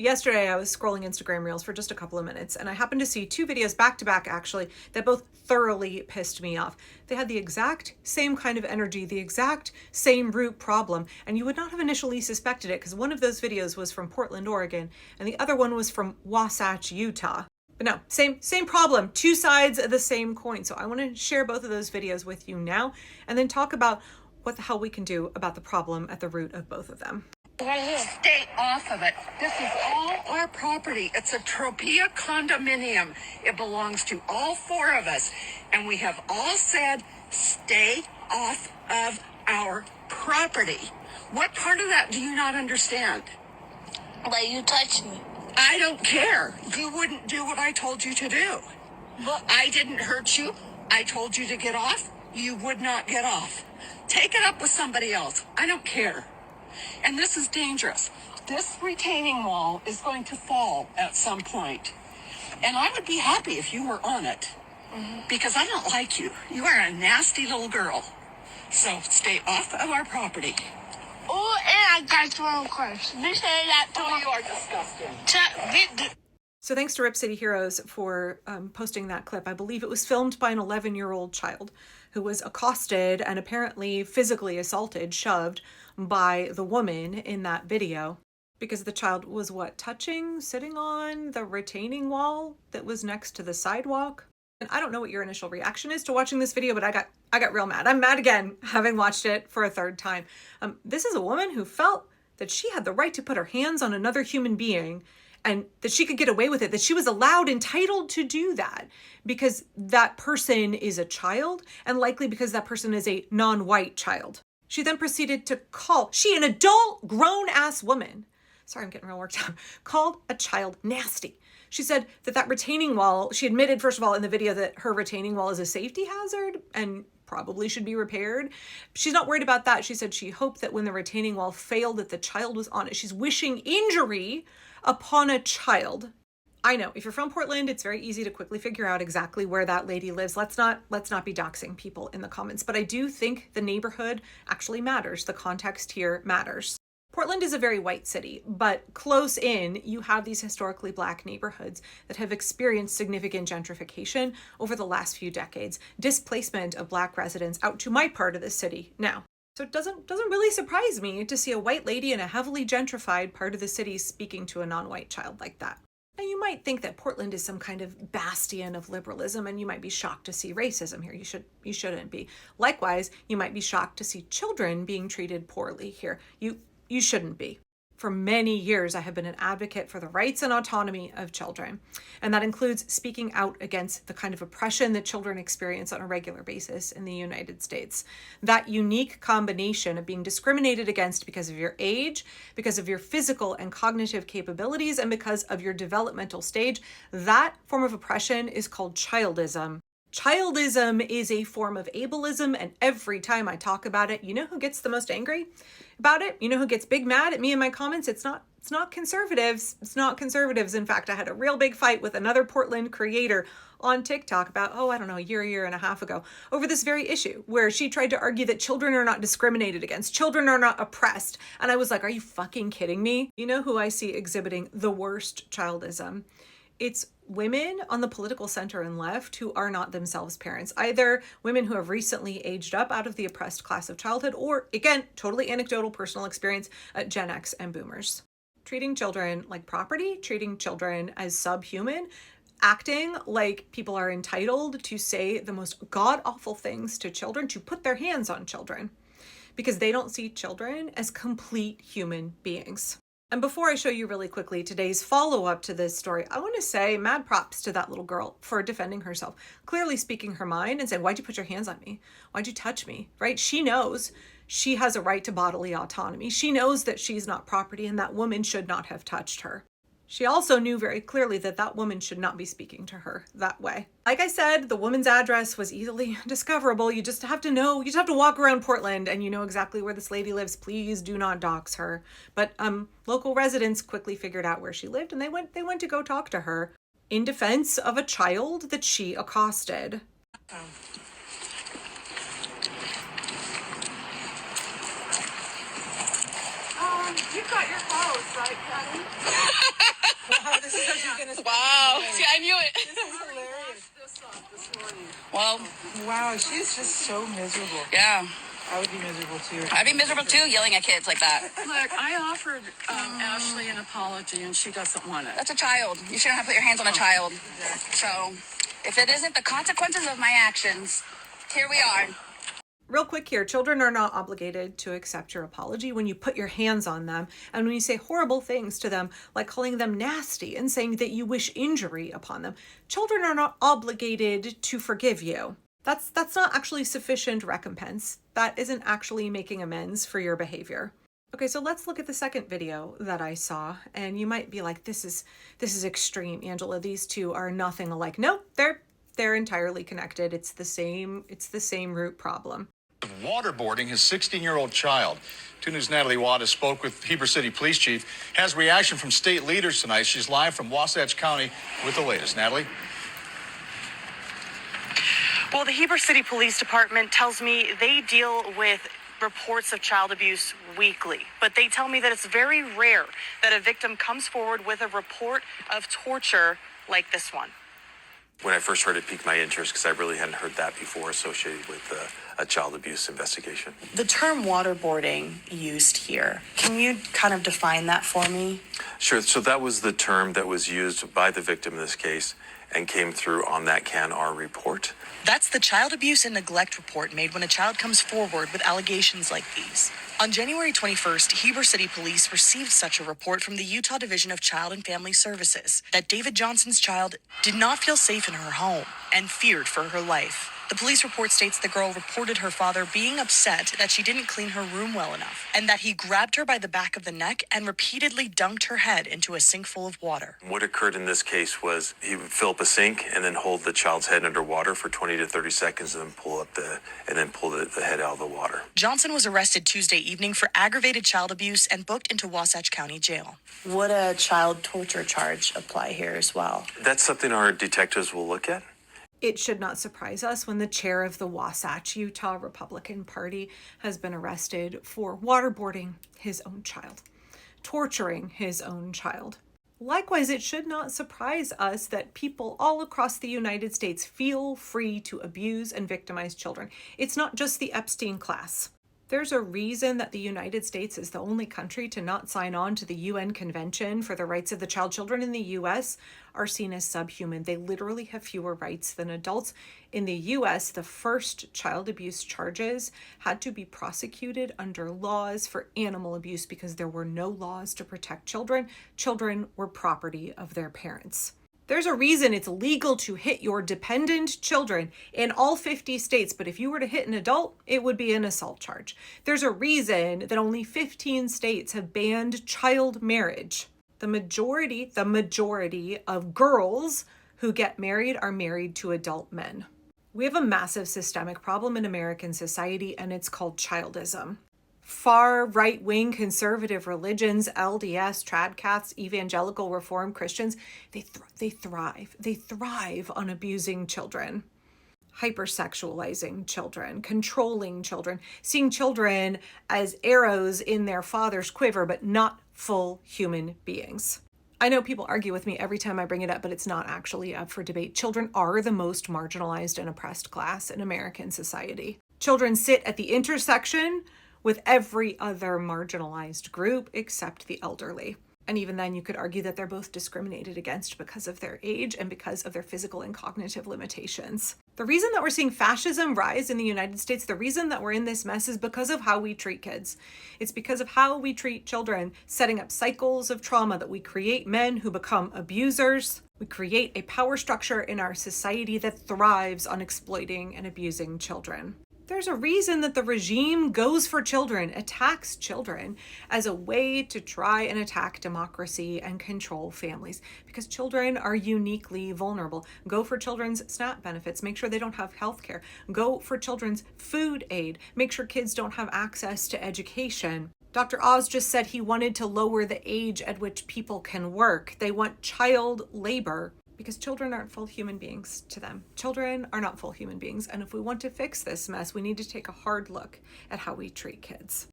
Yesterday, I was scrolling Instagram Reels for just a couple of minutes, and I happened to see two videos back to back, actually, that both thoroughly pissed me off. They had the exact same kind of energy, the exact same root problem, and you would not have initially suspected it because one of those videos was from Portland, Oregon, and the other one was from Wasatch, Utah. But no, same problem, two sides of the same coin. So I want to share both of those videos with you now, and then talk about what the hell we can do about the problem at the root of both of them. Stay off of it. This is all our property. It's a Tropea condominium. It belongs to all four of us. And we have all said, stay off of our property. What part of that do you not understand? Like you touched me. I don't care. You wouldn't do what I told you to do. But I didn't hurt you. I told you to get off. You would not get off. Take it up with somebody else. I don't care. And this is dangerous. This retaining wall is going to fall at some point. And I would be happy if you were on it. Because I don't like you. You are a nasty little girl. So stay off of our property. oh, and I got your own question. They say that to Oh, you are disgusting. So thanks to Rip City Heroes for posting that clip. I believe it was filmed by an 11-year-old child who was accosted and apparently physically assaulted, shoved by the woman in that video because the child was sitting on the retaining wall that was next to the sidewalk. And I don't know what your initial reaction is to watching this video, but I got real mad. I'm mad again, having watched it for a third time. This is a woman who felt that she had the right to put her hands on another human being and that she could get away with it, that she was entitled to do that because that person is a child and likely because that person is a non-white child. She then proceeded to an adult grown-ass woman, sorry, I'm getting real worked up, called a child nasty. She said that retaining wall, she admitted, first of all, in the video that her retaining wall is a safety hazard and probably should be repaired. She's not worried about that. She said she hoped that when the retaining wall failed that the child was on it. She's wishing injury upon a child. I know, if you're from Portland, it's very easy to quickly figure out exactly where that lady lives. Let's not be doxing people in the comments, but I do think the neighborhood actually matters. The context here matters. Portland is a very white city, but close in, you have these historically Black neighborhoods that have experienced significant gentrification over the last few decades, displacement of Black residents out to my part of the city now. So it doesn't really surprise me to see a white lady in a heavily gentrified part of the city speaking to a non-white child like that. Now, you might think that Portland is some kind of bastion of liberalism, and you might be shocked to see racism here. You shouldn't be. Likewise, you might be shocked to see children being treated poorly here. You shouldn't be. For many years, I have been an advocate for the rights and autonomy of children, and that includes speaking out against the kind of oppression that children experience on a regular basis in the United States. That unique combination of being discriminated against because of your age, because of your physical and cognitive capabilities, and because of your developmental stage, that form of oppression is called childism. Childism is a form of ableism, and every time I talk about it, you know who gets the most angry about it? You know who gets big mad at me in my comments? It's not conservatives. It's not conservatives. In fact, I had a real big fight with another Portland creator on TikTok about, a year and a half ago, over this very issue, where she tried to argue that children are not discriminated against, children are not oppressed. And I was like, are you fucking kidding me? You know who I see exhibiting the worst childism? It's women on the political center and left who are not themselves parents, either women who have recently aged up out of the oppressed class of childhood, or again, totally anecdotal personal experience, Gen X and boomers. Treating children like property, treating children as subhuman, acting like people are entitled to say the most god-awful things to children, to put their hands on children, because they don't see children as complete human beings. And before I show you really quickly today's follow-up to this story, I want to say mad props to that little girl for defending herself, clearly speaking her mind and saying, why'd you put your hands on me? Why'd you touch me? Right? She knows she has a right to bodily autonomy. She knows that she's not property and that woman should not have touched her. She also knew very clearly that that woman should not be speaking to her that way. Like I said, the woman's address was easily discoverable. You just have to know, you just have to walk around Portland and you know exactly where this lady lives. Please do not dox her. But local residents quickly figured out where she lived and they went to go talk to her in defense of a child that she accosted. You got your clothes, right, Patty? Well, Wow, she's just so miserable. yeah. I would be miserable too. I'd be miserable too, yelling at kids like that. Look, I offered Ashley an apology, and she doesn't want it. That's a child. You shouldn't have to put your hands on a child. So, if it isn't the consequences of my actions, here we are. Real quick here, children are not obligated to accept your apology when you put your hands on them and when you say horrible things to them, like calling them nasty and saying that you wish injury upon them. Children are not obligated to forgive you. That's not actually sufficient recompense. That isn't actually making amends for your behavior. Okay, so let's look at the second video that I saw, and you might be like, this is extreme, Angela. These two are nothing alike. No, they're entirely connected. It's the same root problem. Waterboarding his 16-year-old child. 2 News' Natalie Wada spoke with Heber City Police Chief. Has reaction from state leaders tonight. She's live from Wasatch County with the latest. Natalie? Well, the Heber City Police Department tells me they deal with reports of child abuse weekly, but they tell me that it's very rare that a victim comes forward with a report of torture like this one. When I first heard it, piqued my interest because I really hadn't heard that before associated with a child abuse investigation. The term waterboarding used here, can you kind of define that for me? Sure. So that was the term that was used by the victim in this case and came through on that CAN-R report. That's the child abuse and neglect report made when a child comes forward with allegations like these. On January 21st, Heber City Police received such a report from the Utah Division of Child and Family Services that David Johnson's child did not feel safe in her home and feared for her life. The police report states the girl reported her father being upset that she didn't clean her room well enough and that he grabbed her by the back of the neck and repeatedly dunked her head into a sink full of water. What occurred in this case was he would fill up a sink and then hold the child's head underwater for 20 to 30 seconds and then pull the head out of the water. Johnson was arrested Tuesday evening for aggravated child abuse and booked into Wasatch County Jail. Would a child torture charge apply here as well? That's something our detectives will look at. It should not surprise us when the chair of the Wasatch Utah Republican Party has been arrested for waterboarding his own child, torturing his own child. Likewise, it should not surprise us that people all across the United States feel free to abuse and victimize children. It's not just the Epstein class. There's a reason that the United States is the only country to not sign on to the UN Convention for the Rights of the Child. Children in the U.S. are seen as subhuman. They literally have fewer rights than adults. In the U.S., the first child abuse charges had to be prosecuted under laws for animal abuse because there were no laws to protect children. Children were property of their parents. There's a reason it's legal to hit your dependent children in all 50 states, but if you were to hit an adult, it would be an assault charge. There's a reason that only 15 states have banned child marriage. The majority of girls who get married are married to adult men. We have a massive systemic problem in American society, and it's called childism. Far right-wing conservative religions, LDS, Tradcaths, evangelical Reformed Christians, they thrive on abusing children, hypersexualizing children, controlling children, seeing children as arrows in their father's quiver, but not full human beings. I know people argue with me every time I bring it up, but it's not actually up for debate. Children are the most marginalized and oppressed class in American society. Children sit at the intersection with every other marginalized group except the elderly. And even then, you could argue that they're both discriminated against because of their age and because of their physical and cognitive limitations. The reason that we're seeing fascism rise in the United States, the reason that we're in this mess is because of how we treat kids. It's because of how we treat children, setting up cycles of trauma that we create men who become abusers. We create a power structure in our society that thrives on exploiting and abusing children. There's a reason that the regime goes for children, attacks children as a way to try and attack democracy and control families, because children are uniquely vulnerable. Go for children's SNAP benefits, make sure they don't have health care. Go for children's food aid, make sure kids don't have access to education. Dr. Oz just said he wanted to lower the age at which people can work. They want child labor, because children aren't full human beings to them. Children are not full human beings. And if we want to fix this mess, we need to take a hard look at how we treat kids.